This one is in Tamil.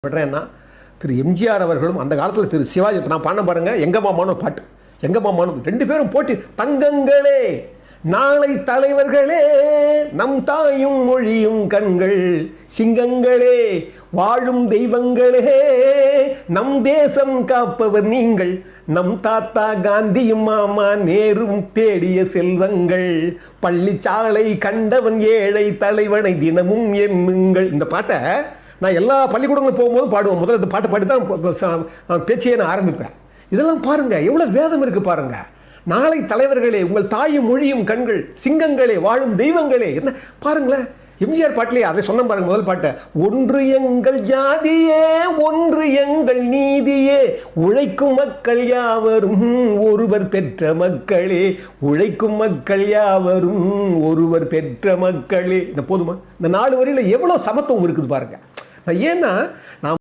விடுறேன்னா திரு எம்ஜிஆர் அவர்களும் அந்த காலத்தில் திரு சிவாஜி நான் பாட பாருங்க எங்க மாமானு பாட்டு எங்க மாமானு ரெண்டு பேரும் போட்டி தங்கங்களே நாளை தலைவர்களே நம் தாயும் மொழியும் கண்கள் சிங்கங்களே வாழும் தெய்வங்களே நம் தேசம் காப்பவர் நீங்கள் நம் தாத்தா காந்தியும் மாமா நேரும் தேடிய செல்வங்கள் பள்ளிச்சாலை கண்டவன் ஏழை தலைவனை தினமும் எண்ணுங்கள். இந்த பாட்டை நான் எல்லா பள்ளிக்கூடங்களும் போகும்போது பாடுவேன். முதல்ல இந்த பாட்டை பாடி தான் பேச்சையே நான் ஆரம்பிப்பேன். இதெல்லாம் பாருங்கள் எவ்வளோ வேதம் இருக்குது பாருங்கள். நாளை தலைவர்களே உங்கள் தாயும் மொழியும் கண்கள் சிங்கங்களே வாழும் தெய்வங்களே என்ன பாருங்களேன். எம்ஜிஆர் பாட்டிலே அதை சொன்ன பாருங்க முதல் பாட்டை. ஒன்று எங்கள் ஜாதியே ஒன்று எங்கள் நீதியே உழைக்கும் மக்கள் யாவரும் ஒருவர் பெற்ற மக்களே உழைக்கும் மக்கள் யாவரும் ஒருவர் பெற்ற மக்களே. இந்த போதுமா? இந்த 4 வரியில் எவ்வளோ சமத்துவம் இருக்குது பாருங்க. ஏன்னா நான்